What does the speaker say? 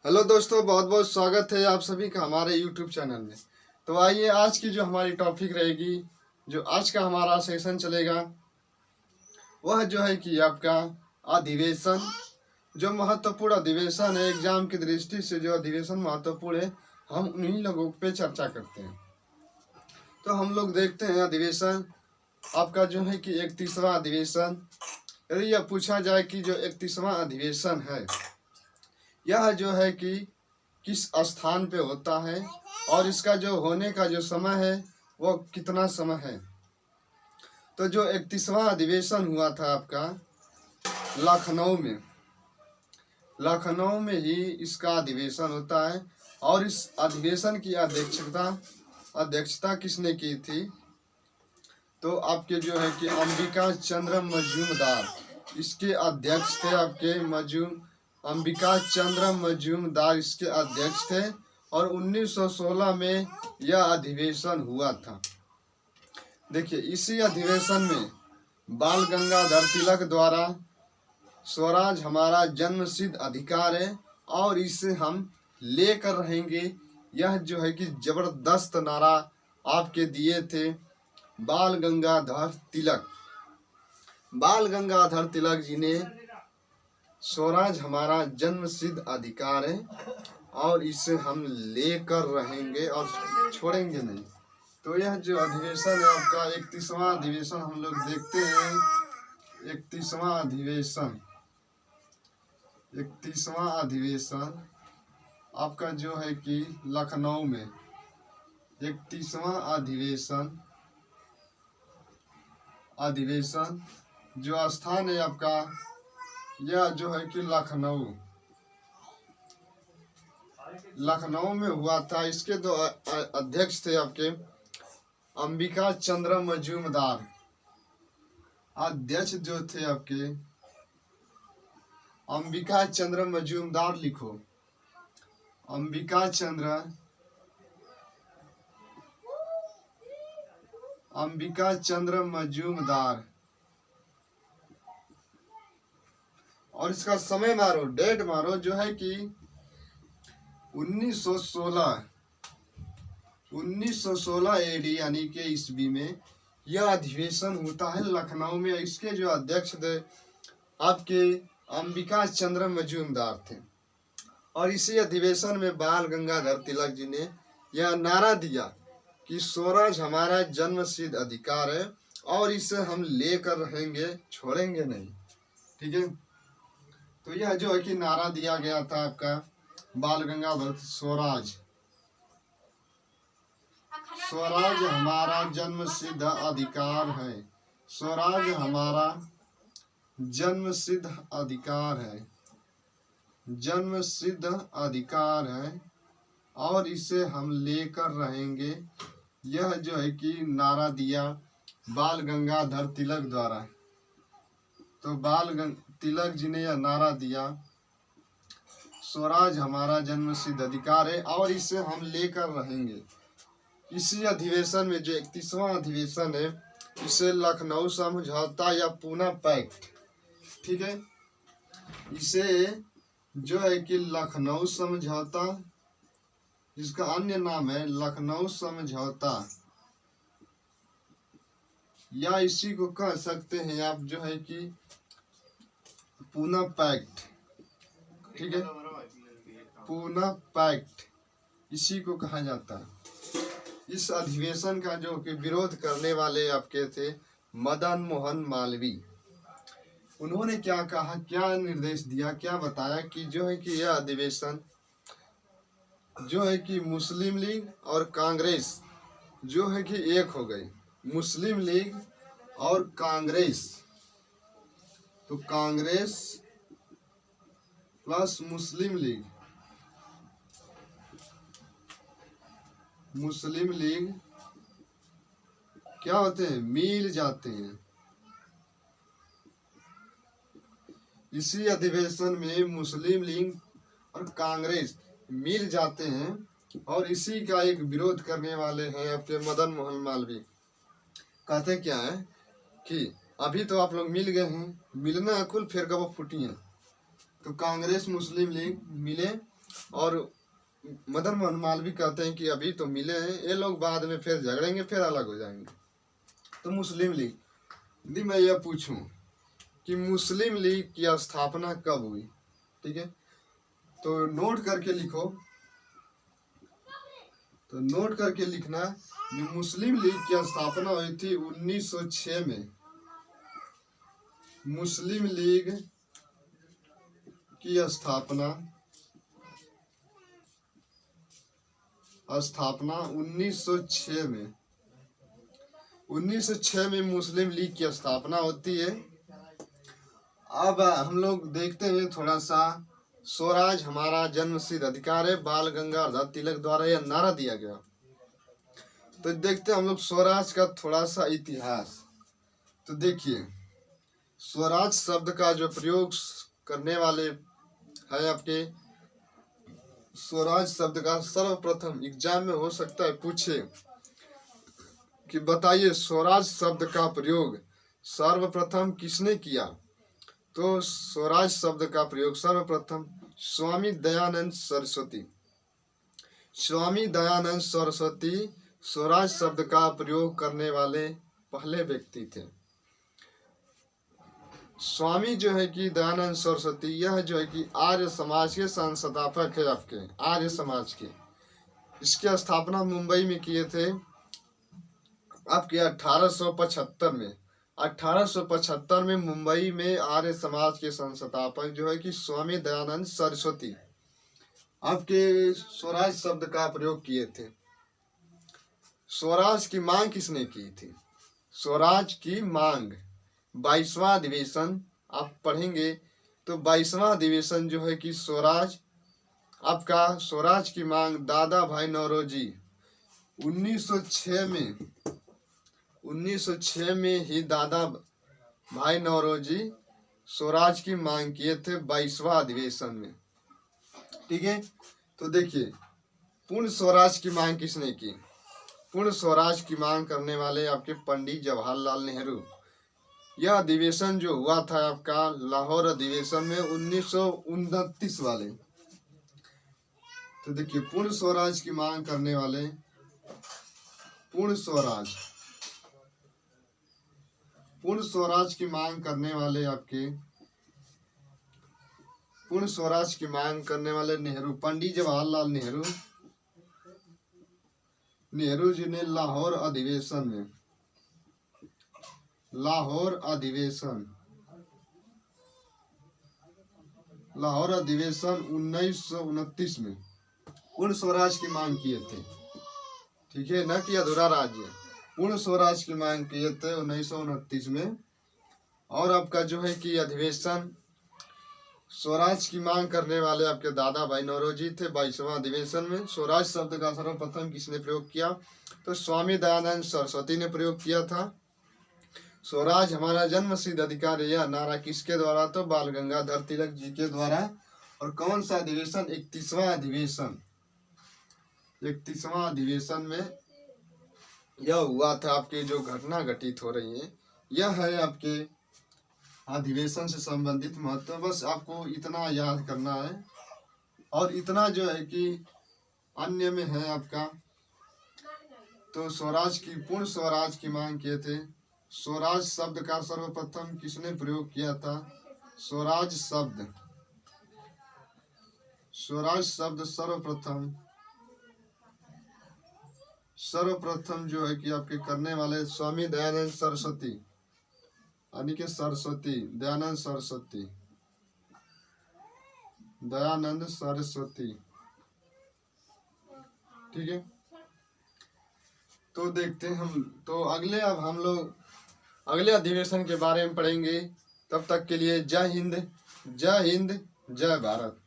Hello दोस्तों, बहुत बहुत स्वागत है आप सभी का हमारे यूट्यूब चैनल में। तो आइए, आज की जो हमारी टॉपिक रहेगी, जो आज का हमारा सेशन चलेगा, वह जो है कि आपका अधिवेशन। जो महत्वपूर्ण अधिवेशन है, एग्जाम की दृष्टि से जो अधिवेशन महत्वपूर्ण है, हम उन्हीं लोगों पे चर्चा करते हैं। तो हम लोग देखते हैं अधिवेशन आपका जो है कि 31वां अधिवेशन। यदि यह पूछा जाए कि जो 31वां अधिवेशन है, यह जो है कि किस स्थान पे होता है और इसका जो होने का जो समय है वो कितना समय है। तो जो 31वां अधिवेशन हुआ था आपका लखनऊ में ही इसका अधिवेशन होता है। और इस अधिवेशन की अध्यक्षता किसने की थी? तो आपके जो है कि अंबिका चंद्र मजूमदार इसके अध्यक्ष थे। अंबिका चंद्र मजूमदार इसके अध्यक्ष थे और 1916 में यह अधिवेशन हुआ था। देखिए, इसी अधिवेशन में बाल गंगाधर तिलक द्वारा स्वराज हमारा जन्मसिद्ध अधिकार है और इसे हम लेकर रहेंगे, यह जो है कि जबरदस्त नारा आपके दिए थे बाल गंगाधर तिलक जी ने। स्वराज हमारा जन्मसिद्ध अधिकार है और इसे हम लेकर रहेंगे और छोड़ेंगे नहीं। तो यह जो अधिवेशन है आपका 31वां अधिवेशन हम लोग देखते हैं। 31वां अधिवेशन आपका जो है कि लखनऊ में 31वां अधिवेशन जो स्थान है आपका, यह जो है कि लखनऊ में हुआ था। इसके दो अध्यक्ष थे आपके अंबिका चंद्र मजूमदार। अध्यक्ष जो थे आपके अंबिका चंद्र मजूमदार, लिखो अंबिका चंद्र मजूमदार। और इसका समय मारो, डेट मारो, जो है कि 1916 एडी यानी के ईस्वी में यह अधिवेशन होता है लखनऊ में। इसके जो अध्यक्ष थे आपके अंबिका चंद्र मजूमदार थे। और इसी अधिवेशन में बाल गंगाधर तिलक जी ने यह नारा दिया कि स्वराज हमारा जन्मसिद्ध अधिकार है और इसे हम लेकर रहेंगे, छोड़ेंगे नहीं। ठीक है, तो यह जो है कि नारा दिया गया था आपका बाल गंगाधर, स्वराज हमारा जन्मसिद्ध अधिकार है। स्वराज हमारा जन्मसिद्ध अधिकार है और इसे हम लेकर रहेंगे। यह जो है कि नारा दिया बाल गंगाधर तिलक द्वारा। तो तिलक जी ने यह नारा दिया, स्वराज हमारा जन्मसिद्ध अधिकार है और इसे हम लेकर रहेंगे। इसी अधिवेशन में जो 31वां अधिवेशन है, इसे लखनऊ समझौता या पूना पैक्ट, ठीक है, इसे जो है कि लखनऊ समझौता, इसका अन्य नाम है लखनऊ समझौता, या इसी को कह सकते हैं आप जो है कि पूना पैक्ट। ठीक है, पूना पैक्ट इसी को कहा जाता है। इस अधिवेशन का जो कि विरोध करने वाले आपके थे मदन मोहन मालवीय। उन्होंने क्या कहा, क्या निर्देश दिया, क्या बताया कि जो है कि यह अधिवेशन जो है कि मुस्लिम लीग और कांग्रेस जो है कि एक हो गई। मुस्लिम लीग और कांग्रेस, तो कांग्रेस प्लस मुस्लिम लीग क्या होते हैं, मिल जाते हैं। इसी अधिवेशन में मुस्लिम लीग और कांग्रेस मिल जाते हैं और इसी का एक विरोध करने वाले हैं आपके मदन मोहन मालवीय। कहते क्या है कि अभी तो आप लोग मिल गए हैं, मिलना कुल फिर कब फूटी है। तो कांग्रेस मुस्लिम लीग मिले और मदन मोहन मालवीय कहते हैं कि अभी तो मिले हैं, ये लोग बाद में फिर झगड़ेंगे, फिर अलग हो जाएंगे। तो मुस्लिम लीग, यदि मैं यह पूछूं कि मुस्लिम लीग की स्थापना कब हुई, ठीक है, तो नोट करके लिखो, तो नोट करके लिखना कि मुस्लिम लीग की स्थापना हुई थी 1906 में। मुस्लिम लीग की स्थापना 1906 में, 1906 में मुस्लिम लीग की स्थापना होती है। अब हम लोग देखते हैं थोड़ा सा, स्वराज हमारा जन्मसिद्ध अधिकार है, बाल गंगाधर तिलक द्वारा यह नारा दिया गया। तो देखते हैं हम लोग स्वराज का थोड़ा सा इतिहास। तो देखिए, स्वराज शब्द का जो प्रयोग करने वाले है आपके, स्वराज शब्द का सर्वप्रथम एग्जाम में हो सकता है पूछे कि बताइए स्वराज शब्द का प्रयोग सर्वप्रथम किसने किया। तो स्वराज शब्द का प्रयोग सर्वप्रथम स्वामी दयानंद सरस्वती, स्वामी दयानंद सरस्वती स्वराज शब्द का प्रयोग करने वाले पहले व्यक्ति थे। स्वामी जो है कि दयानंद सरस्वती, यह जो है कि आर्य समाज के संस्थापक है आपके, आर्य समाज के। इसकी स्थापना मुंबई में किए थे आपके 1875 में। 1875 में मुंबई में आर्य समाज के संस्थापक जो है कि स्वामी दयानंद सरस्वती आपके स्वराज शब्द का प्रयोग किए थे। स्वराज की मांग किसने की थी? स्वराज की मांग 22वां अधिवेशन आप पढ़ेंगे तो 22वां अधिवेशन जो है कि स्वराज आपका, स्वराज की मांग दादा भाई नौरोजी 1906 में ही दादा भाई नौरोजी स्वराज की मांग किए थे 22वां अधिवेशन में, ठीक है। तो देखिए, पूर्ण स्वराज की मांग किसने की? पूर्ण स्वराज की मांग करने वाले आपके पंडित जवाहरलाल नेहरू। यह अधिवेशन जो हुआ था आपका लाहौर अधिवेशन में 1929 वाले। तो देखिए, पूर्ण स्वराज की मांग करने वाले, पूर्ण स्वराज की मांग करने वाले आपके, पूर्ण स्वराज की मांग करने वाले नेहरू, पंडित जवाहरलाल नेहरू, नेहरू जी ने लाहौर अधिवेशन में, लाहौर अधिवेशन 1929 में पूर्ण स्वराज की मांग किए थे, ठीक है, न कि अधूरा राज्य। पूर्ण स्वराज की मांग किए थे 1929 में। और आपका जो है कि अधिवेशन, स्वराज की मांग करने वाले आपके दादा भाई नौरोजी थे 22वां अधिवेशन में। स्वराज शब्द का सर्वप्रथम किसने प्रयोग किया? तो स्वामी दयानंद सरस्वती ने प्रयोग किया था। स्वराज हमारा जन्मसिद्ध अधिकार है, यह नारा किसके द्वारा? तो बाल गंगाधर तिलक जी के द्वारा। और कौन सा अधिवेशन? 31वां अधिवेशन। 31वां अधिवेशन में यह हुआ था। आपकी जो घटना घटित हो रही है यह है आपके अधिवेशन से संबंधित महत्व। बस आपको इतना याद करना है। और इतना जो है कि अन्य में है आपका, तो स्वराज की, पूर्ण स्वराज की मांग किए थे। स्वराज शब्द का सर्वप्रथम किसने प्रयोग किया था? स्वराज शब्द सर्वप्रथम जो है कि आपके करने वाले स्वामी दयानंद सरस्वती, यानी कि दयानंद सरस्वती, ठीक है। तो देखते हैं हम, तो अब हम लोग अगले अधिवेशन के बारे में पढ़ेंगे। तब तक के लिए जय हिंद, जय भारत।